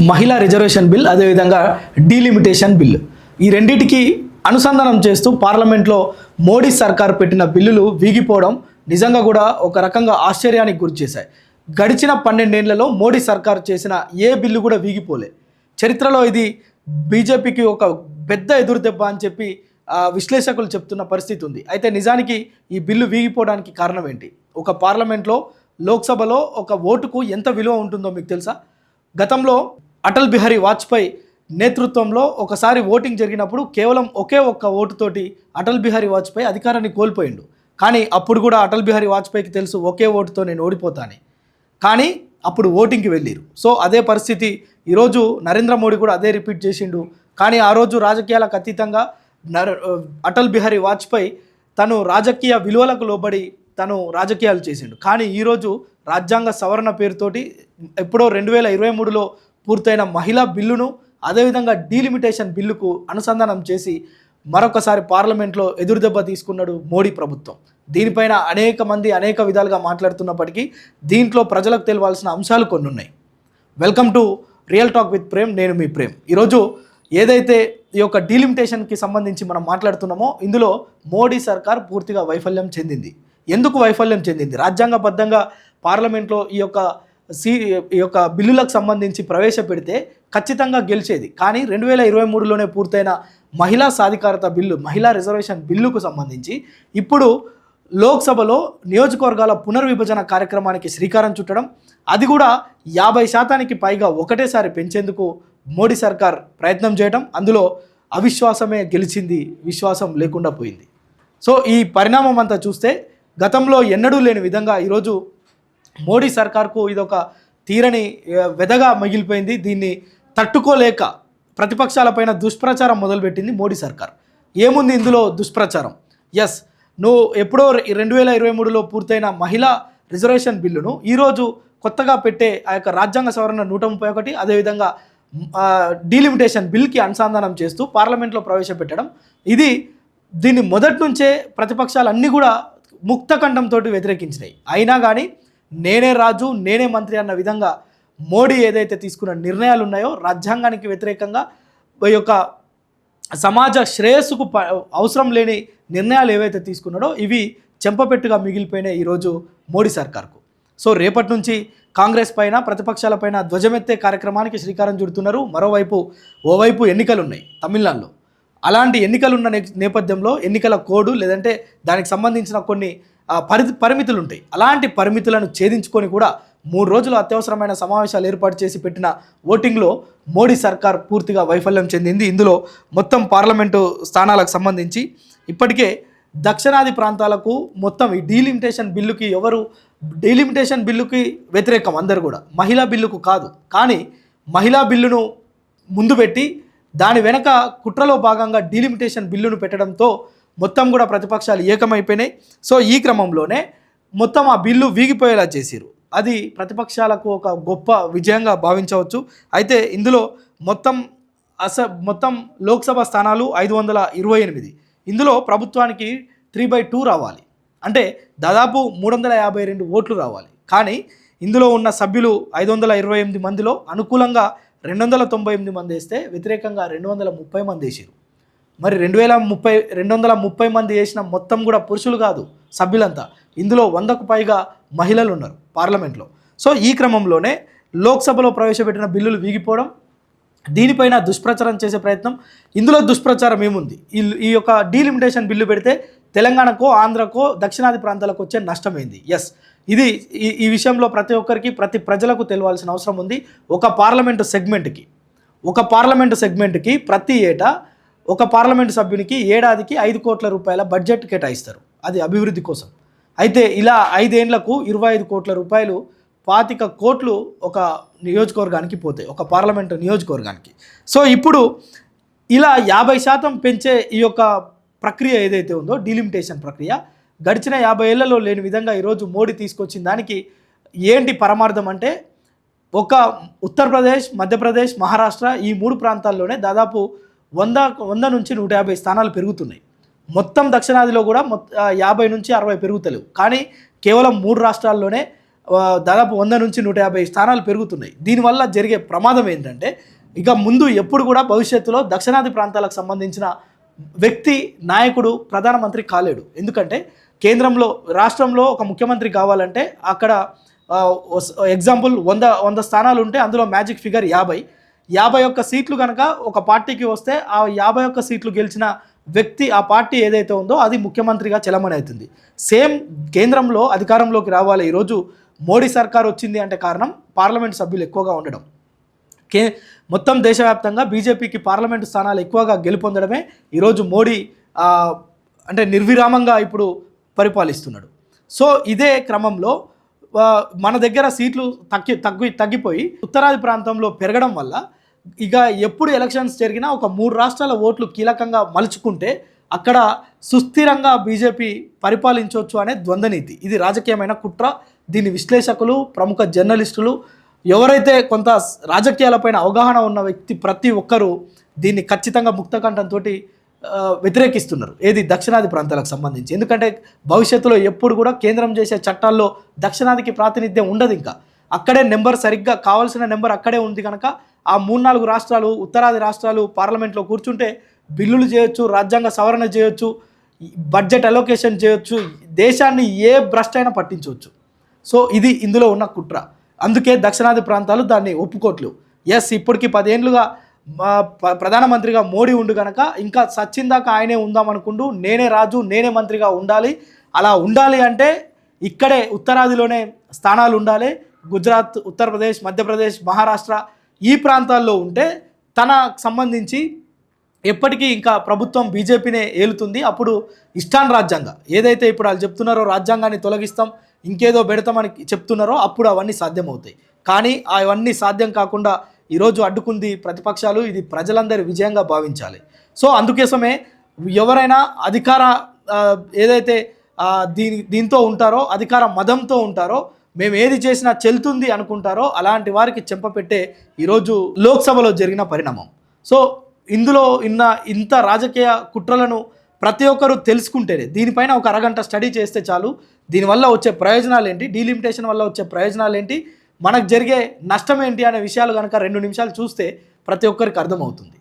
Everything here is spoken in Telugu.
మహిళా రిజర్వేషన్ బిల్, అదేవిధంగా డీలిమిటేషన్ బిల్, ఈ రెండింటికి అనుసంధానం చేస్తూ పార్లమెంట్లో మోడీ సర్కార్ పెట్టిన బిల్లులు వీగిపోవడం నిజంగా కూడా ఒక రకంగా ఆశ్చర్యానికి గురి చేశాయి. గడిచిన 12 ఏళ్లలో మోడీ సర్కార్ చేసిన ఏ బిల్లు కూడా వీగిపోలే. చరిత్రలో ఇది బీజేపీకి ఒక పెద్ద ఎదురుదెబ్బ అని చెప్పి విశ్లేషకులు చెప్తున్న పరిస్థితి ఉంది. అయితే నిజానికి ఈ బిల్లు వీగిపోవడానికి కారణం ఏంటి? ఒక పార్లమెంట్లో, లోక్సభలో ఒక ఓటుకు ఎంత విలువ ఉంటుందో మీకు తెలుసా? గతంలో అటల్ బిహారీ వాజ్పేయి నేతృత్వంలో ఒకసారి ఓటింగ్ జరిగినప్పుడు కేవలం ఒకే ఒక్క ఓటుతోటి అటల్ బిహారీ వాజ్పేయి అధికారాన్ని కోల్పోయిండు. కానీ అప్పుడు కూడా అటల్ బిహారీ వాజ్పేయికి తెలుసు ఒకే ఓటుతో నేను ఓడిపోతాను. కానీ అప్పుడు ఓటింగ్కి వెళ్ళారు. సో అదే పరిస్థితి ఈరోజు నరేంద్ర మోడీ కూడా అదే రిపీట్ చేసిండు. కానీ ఆ రోజు రాజకీయాలకు అతీతంగా అటల్ బిహారీ వాజ్పేయి తను రాజకీయ విలువలకు లోబడి తను రాజకీయాలు చేసిండు. కానీ ఈరోజు రాజ్యాంగ సవరణ పేరుతోటి ఎప్పుడో 2023లో పూర్తయిన మహిళా బిల్లును, అదేవిధంగా డీలిమిటేషన్ బిల్లుకు అనుసంధానం చేసి మరొకసారి పార్లమెంట్లో ఎదురుదెబ్బ తీసుకున్నాడు మోడీ ప్రభుత్వం. దీనిపైన అనేక మంది అనేక విధాలుగా మాట్లాడుతున్నప్పటికీ దీంట్లో ప్రజలకు తెలియాల్సిన అంశాలు కొన్ని ఉన్నాయి. Welcome to real talk with Prem. నేను మీ ప్రేమ్. ఈరోజు ఏదైతే ఈ యొక్క డీలిమిటేషన్కి సంబంధించి మనం మాట్లాడుతున్నామో ఇందులో మోడీ సర్కార్ పూర్తిగా వైఫల్యం చెందింది. ఎందుకు వైఫల్యం చెందింది? రాజ్యాంగబద్ధంగా పార్లమెంట్లో ఈ యొక్క బిల్లులకు సంబంధించి ప్రవేశపెడితే ఖచ్చితంగా గెలిచేది. కానీ 2023లోనే పూర్తయిన మహిళా సాధికారత బిల్లు, మహిళా రిజర్వేషన్ బిల్లుకు సంబంధించి ఇప్పుడు లోక్సభలో నియోజకవర్గాల పునర్విభజన కార్యక్రమానికి శ్రీకారం చుట్టడం, అది కూడా 50% పైగా ఒకటేసారి పెంచేందుకు మోడీ సర్కార్ ప్రయత్నం చేయడం, అందులో అవిశ్వాసమే గెలిచింది, విశ్వాసం లేకుండా పోయింది. సో ఈ పరిణామం అంతా చూస్తే గతంలో ఎన్నడూ లేని విధంగా ఈరోజు మోడీ సర్కార్కు ఇదొక తీరని వెదగా మిగిలిపోయింది. దీన్ని తట్టుకోలేక ప్రతిపక్షాలపైన దుష్ప్రచారం మొదలుపెట్టింది మోడీ సర్కార్. ఏముంది ఇందులో దుష్ప్రచారం? ఎస్, నువ్వు ఎప్పుడో 2023లో పూర్తయిన మహిళా రిజర్వేషన్ బిల్లును ఈరోజు కొత్తగా పెట్టే ఆ యొక్క రాజ్యాంగ సవరణ 131, అదేవిధంగా డీలిమిటేషన్ బిల్కి అనుసంధానం చేస్తూ పార్లమెంట్లో ప్రవేశపెట్టడం, దీన్ని మొదటి నుంచే ప్రతిపక్షాలన్నీ కూడా ముక్తకంఠంతో వ్యతిరేకించినాయి. అయినా కానీ నేనే రాజు, నేనే మంత్రి అన్న విధంగా మోడీ ఏదైతే తీసుకున్న నిర్ణయాలు ఉన్నాయో రాజ్యాంగానికి వ్యతిరేకంగా ఈ యొక్క సమాజ శ్రేయస్సుకు అవసరం లేని నిర్ణయాలు ఏవైతే తీసుకున్నాడో ఇవి చెంపపెట్టుగా మిగిలిపోయినాయి ఈరోజు మోడీ సర్కార్కు. సో రేపటి నుంచి కాంగ్రెస్ పైన, ప్రతిపక్షాలపైన ధ్వజమెత్తే కార్యక్రమానికి శ్రీకారం చుడుతున్నారు. ఓవైపు ఎన్నికలు ఉన్నాయి తమిళనాడులో. అలాంటి ఎన్నికలున్న నేపథ్యంలో ఎన్నికల కోడ్ లేదంటే దానికి సంబంధించిన కొన్ని పరిమితులు ఉంటాయి. అలాంటి పరిమితులను ఛేదించుకొని కూడా 3 రోజులు అత్యవసరమైన సమావేశాలు ఏర్పాటు చేసి పెట్టిన ఓటింగ్లో మోడీ సర్కార్ పూర్తిగా వైఫల్యం చెందింది. ఇందులో మొత్తం పార్లమెంటు స్థానాలకు సంబంధించి ఇప్పటికే దక్షిణాది ప్రాంతాలకు మొత్తం ఈ డీలిమిటేషన్ బిల్లుకి వ్యతిరేకం అందరు కూడా, మహిళా బిల్లుకు కాదు. కానీ మహిళా బిల్లును ముందు పెట్టి దాని వెనక కుట్రలో భాగంగా డీలిమిటేషన్ బిల్లును పెట్టడంతో మొత్తం కూడా ప్రతిపక్షాలు ఏకమైపోయినాయి. సో ఈ క్రమంలోనే మొత్తం ఆ బిల్లు వీగిపోయేలా చేసిరు. అది ప్రతిపక్షాలకు ఒక గొప్ప విజయంగా భావించవచ్చు. అయితే ఇందులో మొత్తం లోక్సభ స్థానాలు 528. ఇందులో ప్రభుత్వానికి 3/2 రావాలి, అంటే దాదాపు 352 ఓట్లు రావాలి. కానీ ఇందులో ఉన్న సభ్యులు 528 మందిలో అనుకూలంగా 298 మంది వేస్తే వ్యతిరేకంగా 230 మంది వేసారు. మరి 230 మంది వేసిన మొత్తం కూడా పురుషులు కాదు సభ్యులంతా. ఇందులో 100కు పైగా మహిళలు ఉన్నారు పార్లమెంట్లో. సో ఈ క్రమంలోనే లోక్సభలో ప్రవేశపెట్టిన బిల్లులు వీగిపోవడం, దీనిపైన దుష్ప్రచారం చేసే ప్రయత్నం. ఇందులో దుష్ప్రచారం ఏముంది? ఈ యొక్క డీలిమిటేషన్ బిల్లు పెడితే తెలంగాణకో, ఆంధ్రకో, దక్షిణాది ప్రాంతాలకు వచ్చే నష్టమైంది. ఎస్, ఈ విషయంలో ప్రతి ఒక్కరికి, ప్రతి ప్రజలకు తెలియాల్సిన అవసరం ఉంది. ఒక పార్లమెంటు సెగ్మెంట్కి ప్రతి ఏటా ఒక పార్లమెంటు సభ్యునికి ఏడాదికి 5 కోట్ల రూపాయల బడ్జెట్ కేటాయిస్తారు, అది అభివృద్ధి కోసం. అయితే ఇలా 5 ఏళ్లకు 25 కోట్ల రూపాయలు, 25 కోట్లు ఒక నియోజకవర్గానికి పోతాయి, ఒక పార్లమెంటు నియోజకవర్గానికి. సో ఇప్పుడు ఇలా 50% పెంచే ఈ యొక్క ప్రక్రియ ఏదైతే ఉందో డీలిమిటేషన్ ప్రక్రియ గడిచిన 50 ఏళ్లలో లేని విధంగా ఈరోజు మోడీ తీసుకొచ్చిన దానికి ఏంటి పరమార్థం అంటే, ఒక ఉత్తరప్రదేశ్, మధ్యప్రదేశ్, మహారాష్ట్ర ఈ 3 ప్రాంతాల్లోనే దాదాపు 100 నుంచి 150 స్థానాలు పెరుగుతున్నాయి. మొత్తం దక్షిణాదిలో కూడా 50 నుంచి 60 పెరుగుతలేవు. కానీ కేవలం 3 రాష్ట్రాల్లోనే దాదాపు 100 నుంచి 150 స్థానాలు పెరుగుతున్నాయి. దీనివల్ల జరిగే ప్రమాదం ఏంటంటే ఇక ముందు ఎప్పుడు కూడా భవిష్యత్తులో దక్షిణాది ప్రాంతాలకు సంబంధించిన వ్యక్తి నాయకుడు ప్రధానమంత్రి కాలేడు. ఎందుకంటే కేంద్రంలో రాష్ట్రంలో ఒక ముఖ్యమంత్రి కావాలంటే అక్కడ ఎగ్జాంపుల్ 100 స్థానాలు ఉంటే అందులో మ్యాజిక్ ఫిగర్ 51 సీట్లు కనుక ఒక పార్టీకి వస్తే ఆ 51 సీట్లు గెలిచిన వ్యక్తి ఆ పార్టీ ఏదైతే ఉందో అది ముఖ్యమంత్రిగా చెలమని అవుతుంది. సేమ్ కేంద్రంలో అధికారంలోకి రావాలి. ఈరోజు మోడీ సర్కార్ వచ్చింది అంటే కారణం పార్లమెంట్ సభ్యులు ఎక్కువగా ఉండడం. మొత్తం దేశవ్యాప్తంగా బీజేపీకి పార్లమెంటు స్థానాలు ఎక్కువగా గెలుపొందడమే ఈరోజు మోడీ అంటే నిర్విరామంగా ఇప్పుడు పరిపాలిస్తున్నాడు. సో ఇదే క్రమంలో మన దగ్గర సీట్లు తగ్గిపోయి ఉత్తరాది ప్రాంతంలో పెరగడం వల్ల ఇక ఎప్పుడు ఎలక్షన్స్ జరిగినా ఒక 3 రాష్ట్రాల ఓట్లు కీలకంగా మలుచుకుంటే అక్కడ సుస్థిరంగా బీజేపీ పరిపాలించవచ్చు అనే ద్వంద్వనీతి. ఇది రాజకీయమైన కుట్ర. దీని విశ్లేషకులు, ప్రముఖ జర్నలిస్టులు, ఎవరైతే కొంత రాజకీయాలపైన అవగాహన ఉన్న వ్యక్తి ప్రతి ఒక్కరూ దీన్ని ఖచ్చితంగా ముక్తకంఠంతో వ్యతిరేకిస్తున్నారు. ఏది దక్షిణాది ప్రాంతాలకు సంబంధించి. ఎందుకంటే భవిష్యత్తులో ఎప్పుడు కూడా కేంద్రం చేసే చట్టాల్లో దక్షిణాదికి ప్రాతినిధ్యం ఉండదు. ఇంకా అక్కడే నెంబర్ సరిగ్గా కావాల్సిన నెంబర్ అక్కడే ఉంది కనుక ఆ 3-4 రాష్ట్రాలు ఉత్తరాది రాష్ట్రాలు పార్లమెంట్లో కూర్చుంటే బిల్లులు చేయొచ్చు, రాజ్యాంగ సవరణ చేయొచ్చు, బడ్జెట్ అలొకేషన్ చేయొచ్చు, దేశాన్ని ఏ భ్రష్టైనా పట్టించవచ్చు. సో ఇది ఇందులో ఉన్న కుట్ర. అందుకే దక్షిణాది ప్రాంతాలు దాన్ని ఒప్పుకోట్లేవు. ఇప్పటికి 10 ఏళ్ళుగా ప్రధానమంత్రిగా మోడీ ఉండు కనుక ఇంకా సచ్చిందాక ఆయనే ఉందామనుకుంటూ నేనే రాజు నేనే మంత్రిగా ఉండాలి. అలా ఉండాలి అంటే ఇక్కడే ఉత్తరాదిలోనే స్థానాలు ఉండాలి. గుజరాత్, ఉత్తరప్రదేశ్, మధ్యప్రదేశ్, మహారాష్ట్ర ఈ ప్రాంతాల్లో ఉంటే తనకు సంబంధించి ఎప్పటికీ ఇంకా ప్రభుత్వం బీజేపీనే ఏలుతుంది. అప్పుడు ఇష్టాన్ రాజ్యాంగం ఏదైతే ఇప్పుడు వాళ్ళు చెప్తున్నారో రాజ్యాంగాన్ని తొలగిస్తాం ఇంకేదో పెడతామని చెప్తున్నారో అప్పుడు అవన్నీ సాధ్యమవుతాయి. కానీ అవన్నీ సాధ్యం కాకుండా ఈరోజు అడ్డుకుంది ప్రతిపక్షాలు. ఇది ప్రజలందరి విజయంగా భావించాలి. సో అందుకోసమే ఎవరైనా అధికార ఏదైతే దీంతో ఉంటారో అధికార మదంతో ఉంటారో మేము ఏది చేసినా చెల్తుంది అనుకుంటారో అలాంటి వారికి చెంపపెట్టే ఈరోజు లోక్సభలో జరిగిన పరిణామం. సో ఇందులో ఇంత రాజకీయ కుట్రలను ప్రతి ఒక్కరూ తెలుసుకుంటేనే దీనిపైన ఒక అరగంట స్టడీ చేస్తే చాలు. దీనివల్ల వచ్చే ప్రయోజనాలు ఏంటి, డీలిమిటేషన్ వల్ల వచ్చే ప్రయోజనాలు ఏంటి, మనకు జరిగే నష్టం ఏంటి అనే విషయాలు కనుక 2 నిమిషాలు చూస్తే ప్రతి ఒక్కరికి అర్థమవుతుంది.